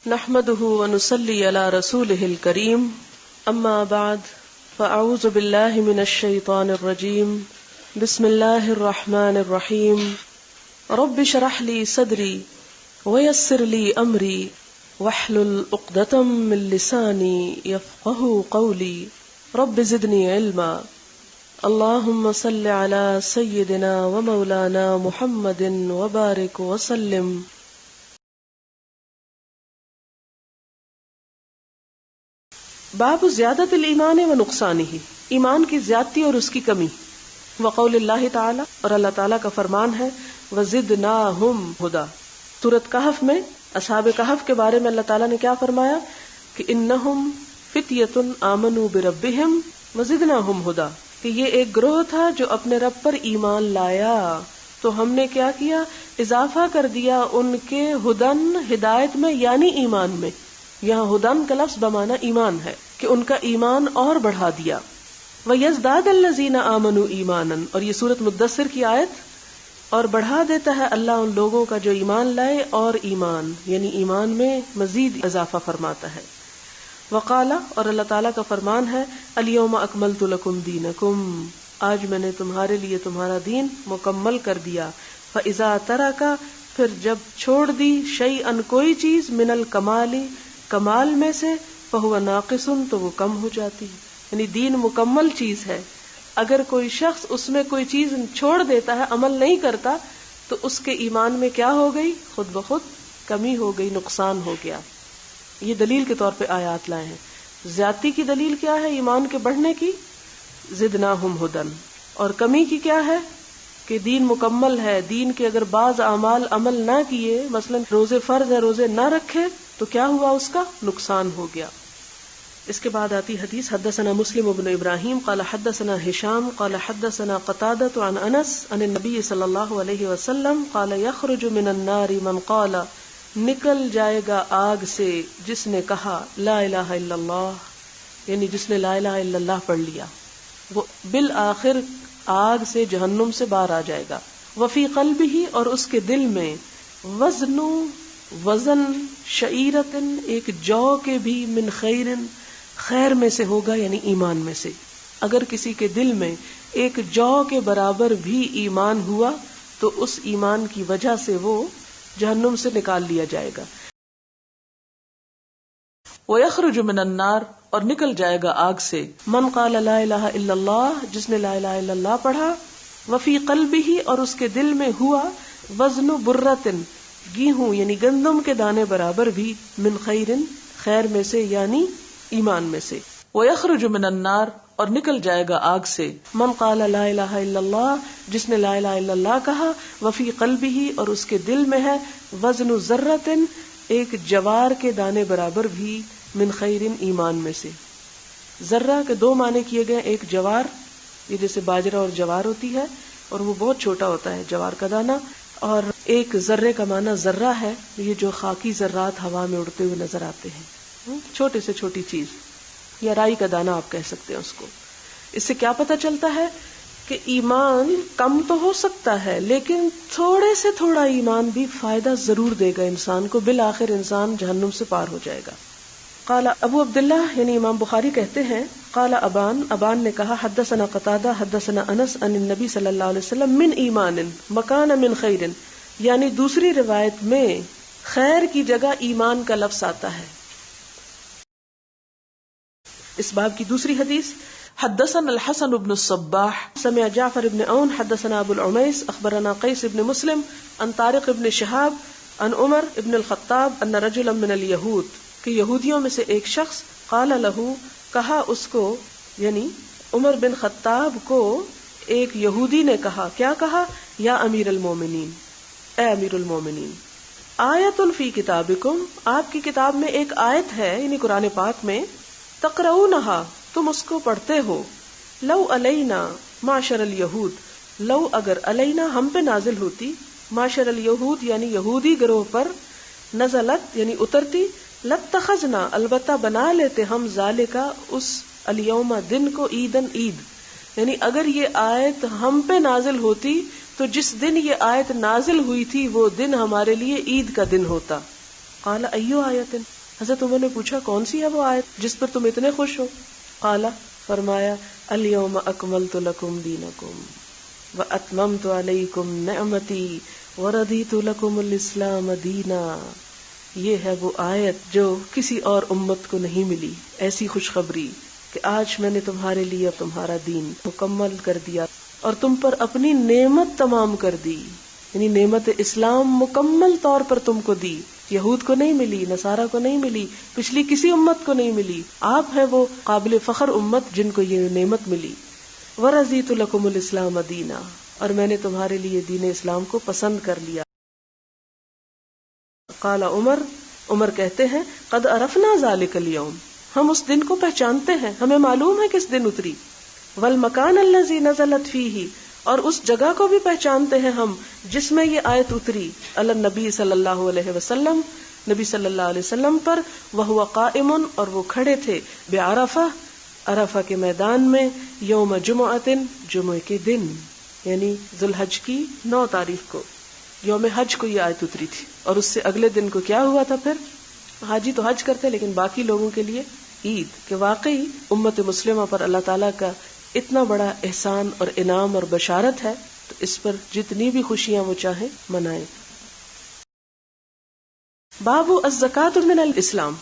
نحمده ونصلي على رسوله الكريم اما بعد فاعوذ بالله من الشيطان الرجيم بسم الله الرحمن الرحيم رب اشرح لي صدري ويسر لي امري واحلل عقدة من لساني يفقهوا قولي رب زدني علما اللهم صل على سيدنا ومولانا محمد وبارك وسلم. باب زیادت الایمان و نقصانہ، ایمان کی زیادتی اور اس کی کمی. وقول اللہ تعالی، اور اللہ تعالیٰ کا فرمان ہے وزدناہم ہدی. سورۃ کہف میں اصحاب کہف کے بارے میں اللہ تعالیٰ نے کیا فرمایا کہ انہم فتیۃ آمنوا بربہم وزدناہم ہدی، کہ یہ ایک گروہ تھا جو اپنے رب پر ایمان لایا تو ہم نے کیا کیا، اضافہ کر دیا ان کے ہدن ہدایت میں، یعنی ایمان میں. یہاں ہدن کا لفظ بمعنی ایمان ہے کہ ان کا ایمان اور بڑھا دیا. وَيَزْدَادَ الَّذِينَ آمَنُوا ایمانا، اور یہ سورۃ مدثر کی آیت. اور بڑھا دیتا ہے اللہ ان لوگوں کا جو ایمان لائے اور ایمان، یعنی ایمان میں مزید اضافہ فرماتا ہے. وقال، اور اللہ تعالیٰ کا فرمان ہے اليوم اکملت لکم دینکم، آج میں نے تمہارے لیے تمہارا دین مکمل کر دیا. فَإِذَا تَرَكَ، پھر جب چھوڑ دی شیئا کوئی چیز، من الکمال، کمال میں سے، فہو ناقص، تو وہ کم ہو جاتی ہے. یعنی دین مکمل چیز ہے، اگر کوئی شخص اس میں کوئی چیز چھوڑ دیتا ہے، عمل نہیں کرتا، تو اس کے ایمان میں کیا ہو گئی، خود بخود کمی ہو گئی، نقصان ہو گیا. یہ دلیل کے طور پہ آیات لائے ہیں. زیادتی کی دلیل کیا ہے ایمان کے بڑھنے کی، زدناہم ہدی. اور کمی کی کیا ہے کہ دین مکمل ہے، دین کے اگر بعض اعمال عمل نہ کیے، مثلا روزے فرض ہے، روزے نہ رکھے، تو کیا ہوا، اس کا نقصان ہو گیا. اس کے بعد آتی حدیث. حدثنا مسلم بن ابراہیم قال حدثنا ہشام قال حدثنا قتادة عن انس عن النبی صلی اللہ علیہ وسلم قال یخرج من النار من قال، نکل جائے گا آگ سے جس نے کہا لا الہ الا اللہ، یعنی جس نے لا الہ الا اللہ پڑھ لیا، وہ بالآخر آگ سے جہنم سے باہر آ جائے گا. وفی قلبہ، اور اس کے دل میں، وزن شعیرت، ایک جو کے بھی، من خیر، خیر میں سے ہوگا، یعنی ایمان میں سے. اگر کسی کے دل میں ایک جو کے برابر بھی ایمان ہوا تو اس ایمان کی وجہ سے وہ جہنم سے نکال لیا جائے گا. وَيَخْرُجُ مِنَ النَّارِ، اور نکل جائے گا آگ سے، من قال لا الہ الا اللہ، جس نے لا الہ الا اللہ پڑھا. وفی قلبہ، اور اس کے دل میں ہوا، وزن برۃ، گیہوں یعنی گندم کے دانے برابر بھی، من خیر، خیر میں سے یعنی ایمان میں سے. وَيَخْرُجُ مِنَ النَّارِ، اور نکل جائے گا آگ سے، من قال لا الہ الا اللہ، جس نے لا الہ الا اللہ کہا. وفی قلبہ، اور اس کے دل میں ہے، وزن ذرۃ، ایک جوار کے دانے برابر بھی، من خیر، ایمان میں سے. ذرہ کے دو معنی کیے گئے، ایک جوار، یہ جیسے باجرہ اور جوار ہوتی ہے، اور وہ بہت چھوٹا ہوتا ہے جوار کا دانہ. اور ایک ذرے کا معنی ذرہ ہے، یہ جو خاکی ذرات ہوا میں اڑتے ہوئے نظر آتے ہیں، چھوٹے سے چھوٹی چیز، یا رائی کا دانہ آپ کہہ سکتے ہیں اس کو. اس سے کیا پتہ چلتا ہے کہ ایمان کم تو ہو سکتا ہے، لیکن تھوڑے سے تھوڑا ایمان بھی فائدہ ضرور دے گا انسان کو، بالآخر انسان جہنم سے پار ہو جائے گا. قال ابو عبداللہ، یعنی امام بخاری کہتے ہیں، قال ابان نے کہا حدثنا قتادہ حدثنا انس عن النبی صلی اللہ علیہ وسلم من ایمان مکان من خیر، یعنی دوسری روایت میں خیر کی جگہ ایمان کا لفظ آتا ہے. اس باب کی دوسری حدیث. حدثنا الحسن بن الصباح سمع جعفر بن عون حدثنا ابو العمیس اخبرنا قیس بن مسلم عن طارق بن شہاب عن عمر بن الخطاب ان رجلا من الیہود، کہ یہودیوں میں سے ایک شخص، قال لہو، کہا اس کو، یعنی عمر بن خطاب کو ایک یہودی نے کہا، کیا کہا، یا امیر المومنین، اے امیر المومنین، آیت فی کتابکم، آپ کی کتاب میں ایک آیت ہے، یعنی قرآن پاک میں، تقرؤونہا، تم اس کو پڑھتے ہو، لو علینا معشر الیہود، لو اگر علینا ہم پہ نازل ہوتی، معشر الیہود یعنی یہودی گروہ پر، نزلت یعنی اترتی، لاتخذنا البتہ بنا لیتے ہم ذالکا اس الیوم دن کو، عیدن عید، یعنی اگر یہ آیت ہم پہ نازل ہوتی تو جس دن یہ آیت نازل ہوئی تھی وہ دن ہمارے لیے عید کا دن ہوتا. قال ایو آیت، حضرت عمر نے پوچھا کون سی ہے وہ آیت جس پر تم اتنے خوش ہو؟ قال فرمایا الیوم اکملت لکم دینکم واتممت علیکم نعمتی وردیت لکم الاسلام دینا. یہ ہے وہ آیت جو کسی اور امت کو نہیں ملی، ایسی خوشخبری کہ آج میں نے تمہارے لیے تمہارا دین مکمل کر دیا اور تم پر اپنی نعمت تمام کر دی. یعنی نعمت اسلام مکمل طور پر تم کو دی. یہود کو نہیں ملی، نصارہ کو نہیں ملی، پچھلی کسی امت کو نہیں ملی. آپ ہیں وہ قابل فخر امت جن کو یہ نعمت ملی. وَرَضِيتُ لَكُمُ الْإِسْلَامَ دِينًا، اور میں نے تمہارے لیے دین اسلام کو پسند کر لیا. قال عمر کہتے ہیں قد عرفنا ذلك اليوم، ہم اس دن کو پہچانتے ہیں، ہمیں معلوم ہے کس دن اتری. والمکان الذی نزلت فیہ، اور اس جگہ کو بھی پہچانتے ہیں ہم جس میں یہ آیت اتری. علی النبی صلی اللہ علیہ وسلم، نبی صلی اللہ علیہ وسلم پر. وہو قائم، اور وہ کھڑے تھے بعرفہ، عرفہ کے میدان میں. یوم جمعۃ، جمعے کے دن، یعنی ذو الحج کی 9 تاریخ کو، یوم حج کو یہ آیت اتری تھی. اور اس سے اگلے دن کو کیا ہوا تھا؟ پھر حاجی تو حج کرتے لیکن باقی لوگوں کے لیے عید. کہ واقعی امت مسلمہ پر اللہ تعالیٰ کا اتنا بڑا احسان اور انعام اور بشارت ہے، تو اس پر جتنی بھی خوشیاں وہ چاہیں منائیں. باب الزکوٰۃ من الاسلام،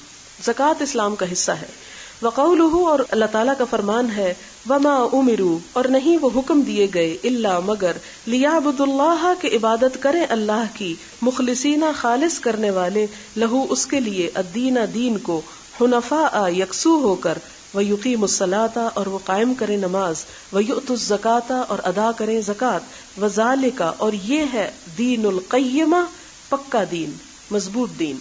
زکوٰۃ اسلام کا حصہ ہے. وقولہ، اور اللہ تعالیٰ کا فرمان ہے وما امروا، اور نہیں وہ حکم دیے گئے الا مگر لیعبدوا اللہ، کہ عبادت کریں اللہ کی، مخلصین خالص کرنے والے، لہو اس کے لیے، الدین دین کو، حنفاء یکسو ہو کر، ویقیموا الصلاۃ، اور وہ قائم کریں نماز، ویؤتوا الزکاۃ، اور ادا کریں زکوٰۃ، وذالک، اور یہ ہے دین القیمہ، پکا دین، مضبوط دین.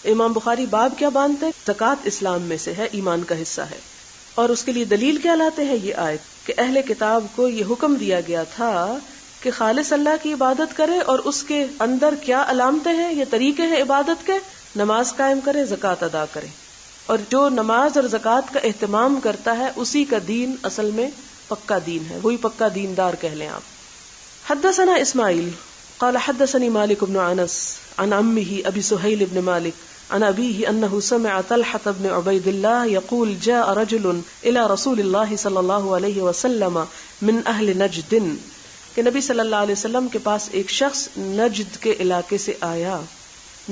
امام بخاری باب کیا باندھتے ہیں؟ زکوٰۃ اسلام میں سے ہے، ایمان کا حصہ ہے. اور اس کے لیے دلیل کیا لاتے ہیں؟ یہ آیت کہ اہل کتاب کو یہ حکم دیا گیا تھا کہ خالص اللہ کی عبادت کرے، اور اس کے اندر کیا علامتیں ہیں، یہ طریقے ہیں عبادت کے، نماز قائم کرے، زکوٰۃ ادا کرے. اور جو نماز اور زکوٰۃ کا اہتمام کرتا ہے اسی کا دین اصل میں پکا دین ہے، وہی پکا دیندار کہہ لیں آپ. حدثنا اسماعیل قال حدثني مالك بن انس عن عمه ابي سهيل بن مالك عن ابيه انه سمع طلحة بن عبيد الله يقول جاء رجل الى رسول الله صلى الله عليه وسلم من اهل نجد، کہ نبی صلی اللہ علیہ وسلم کے پاس ایک شخص نجد کے علاقے سے آیا.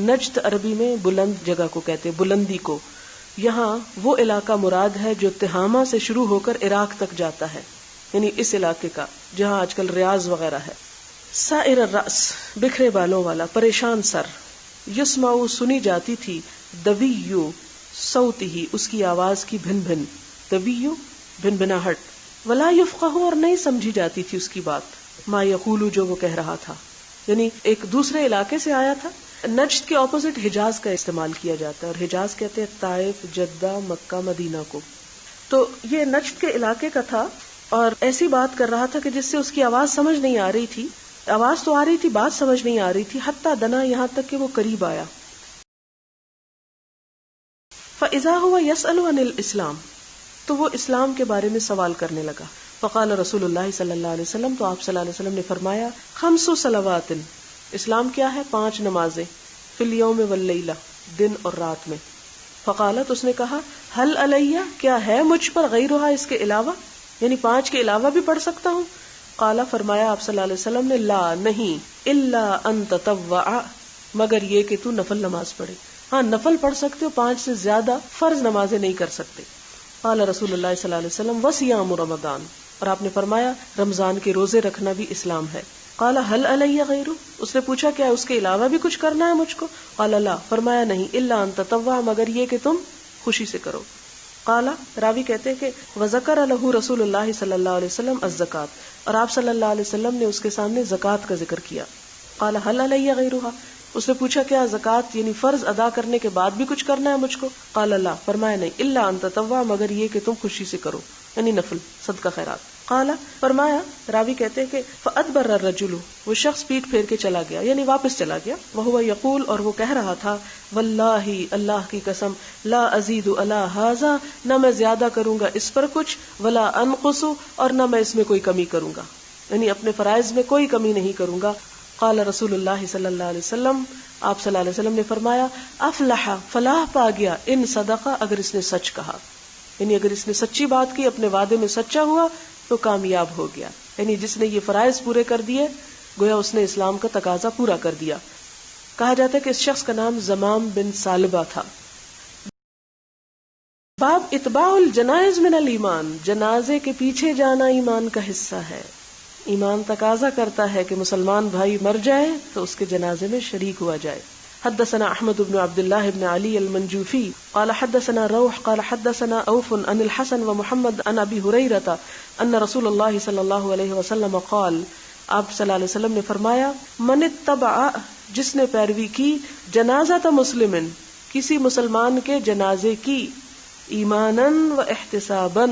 نجد عربی میں بلند جگہ کو کہتے ہیں، بلندی کو. یہاں وہ علاقہ مراد ہے جو تہامہ سے شروع ہو کر عراق تک جاتا ہے، یعنی اس علاقے کا جہاں آج کل ریاض وغیرہ ہے. سائر الرأس، بکھرے بالوں والا، پریشان سر. یسمع، سنی جاتی تھی، دویو صوتہ، اس کی آواز کی بھن بھن، دویو بھن بھناہٹ. ولا یفقہ، اور نہیں سمجھی جاتی تھی اس کی بات، ما یقول، جو وہ کہہ رہا تھا. یعنی ایک دوسرے علاقے سے آیا تھا. نجد کے اپوزٹ حجاز کا استعمال کیا جاتا ہے، اور حجاز کہتے ہیں طائف، جدہ، مکہ، مدینہ کو. تو یہ نجد کے علاقے کا تھا اور ایسی بات کر رہا تھا کہ جس سے اس کی آواز سمجھ نہیں آ رہی تھی. آواز تو آ رہی تھی، بات سمجھ نہیں آ رہی تھی. حتیٰ دنا، یہاں تک کہ وہ قریب آیا. فَإِذَا هُوَ يَسْأَلُ عَنِ الْإِسْلَامِ، تو وہ اسلام کے بارے میں سوال کرنے لگا. فقال رسول اللہ صلی اللہ علیہ وسلم، تو آپ صلی اللہ علیہ وسلم نے فرمایا 5 صلوات، اسلام کیا ہے؟ 5 نمازیں، فی الیوم واللیلہ، دن اور رات میں. فقالت، اس نے کہا حل علیہ، کیا ہے مجھ پر، غیرہا، اس کے علاوہ، یعنی 5 کے علاوہ بھی پڑھ سکتا ہوں؟ قال، فرمایا آپ صلی اللہ علیہ وسلم نے، لا، نہیں، الا ان تطوع، مگر یہ کہ تو نفل نماز پڑھے. ہاں نفل پڑھ سکتے ہو، 5 سے زیادہ فرض نمازیں نہیں کر سکتے. قال رسول اللہ صلی اللہ علیہ وسلم وصیام رمضان، اور آپ نے فرمایا رمضان کے روزے رکھنا بھی اسلام ہے. قال هل علی غیر، اس نے پوچھا کیا اس کے علاوہ بھی کچھ کرنا ہے مجھ کو؟ قال لا، فرمایا نہیں، الا ان تطوع، مگر یہ کہ تم خوشی سے کرو. قال، راوی کہتے ہیں کہ وذکر له رسول اللہ صلی اللہ علیہ وسلم الزکات، اور آپ صلی اللہ علیہ وسلم نے اس کے سامنے زکات کا ذکر کیا. قال هل علی غیرها، اس نے پوچھا کیا زکات یعنی فرض ادا کرنے کے بعد بھی کچھ کرنا ہے مجھ کو؟ قال لا، فرمایا نہیں، الا ان تطوع، مگر یہ کہ تم خوشی سے کرو، یعنی نفل، صدقہ خیرات. قال، فرمایا، راوی کہتے ہیں کہ فادبر الرجل، وہ شخص پیٹ پھیر کے چلا گیا، یعنی واپس چلا گیا. وهو یقول، اور وہ کہہ رہا تھا، واللہ، اللہ کی قسم، لا ازید علی ھذا، نہ میں زیادہ کروں گا اس پر کچھ، ولا انقص، اور نہ میں اس میں کوئی کمی کروں گا، یعنی اپنے فرائض میں کوئی کمی نہیں کروں گا. قال رسول اللہ صلی اللہ علیہ وسلم، آپ صلی اللہ علیہ وسلم نے فرمایا، افلح، فلاح پا گیا، ان صدقہ، اگر اس نے سچ کہا، یعنی اگر اس نے سچی بات کی، اپنے وعدے میں سچا ہوا تو کامیاب ہو گیا. یعنی جس نے یہ فرائض پورے کر دیے گویا اس نے اسلام کا تقاضا پورا کر دیا. کہا جاتا ہے کہ اس شخص کا نام زمام بن صاحبہ تھا. باب اتباع الجنائز من الایمان، جنازے کے پیچھے جانا ایمان کا حصہ ہے. ایمان تقاضا کرتا ہے کہ مسلمان بھائی مر جائے تو اس کے جنازے میں شریک ہوا جائے. حدثنا احمد بن عبد الله بن علي المنجوفي قال حدثنا روح قال حدثنا اوف عن الحسن ومحمد عن ابي هريره ان رسول الله صلى الله عليه وسلم قال، آپ صلی اللہ علیہ وسلم نے فرمایا، من اتبع، جس نے پیروی کی، جنازۃ مسلم، کسی مسلمان کے جنازے کی، ایمانا و احتسابا،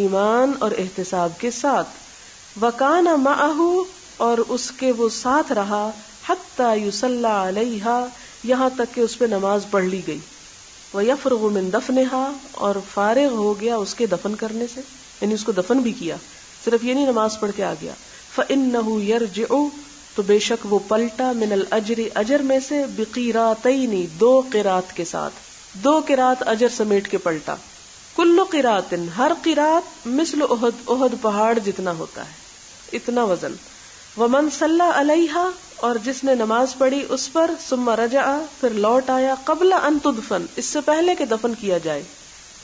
ایمان اور احتساب کے ساتھ، وکان معه، اور اس کے وہ ساتھ رہا، حتی یصلی علیہا، یہاں تک کہ اس پہ نماز پڑھ لی گئی، ویفرغ من دفنہا، اور فارغ ہو گیا اس کے دفن کرنے سے، یعنی اس کو دفن بھی کیا، صرف یہ نہیں نماز پڑھ کے آ گیا. فإنہ یرجع، تو بے شک وہ پلٹا، من الاجر، اجر میں سے، بقیراتین، 2 قرات کے ساتھ، 2 قرات اجر سمیٹ کے پلٹا. کل قرات، ہر قرات، مثل احد، احد پہاڑ جتنا ہوتا ہے، اتنا وزن. ومن صلی علیہا، اور جس نے نماز پڑھی اس پر، ثم رجع، پھر لوٹ آیا، قبل ان تدفن، اس سے پہلے کہ دفن کیا جائے،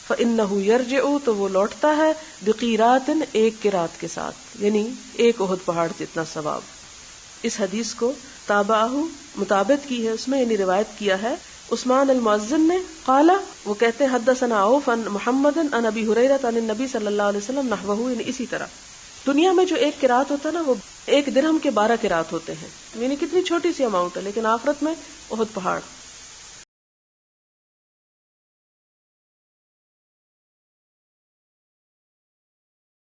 فإنہ یرجع، تو وہ لوٹتا ہے، بقیرات، 1 قرات کے ساتھ، یعنی 1 احد پہاڑ جتنا ثواب. اس حدیث کو تابعہ، مطابقت کی ہے اس میں، یعنی روایت کیا ہے عثمان المؤذن نے. قال، وہ کہتے ہیں، حدثنا عوف عن محمد عن ابی ہریرہ عن النبی صلی اللہ علیہ وسلم نحوہ، یعنی اسی طرح. دنیا میں جو 1 قرات ہوتا ہے نا، وہ 1 درہم کے 12 قرات ہوتے ہیں، یعنی کتنی چھوٹی سی اماؤنٹ ہے، لیکن آخرت میں احد پہاڑ.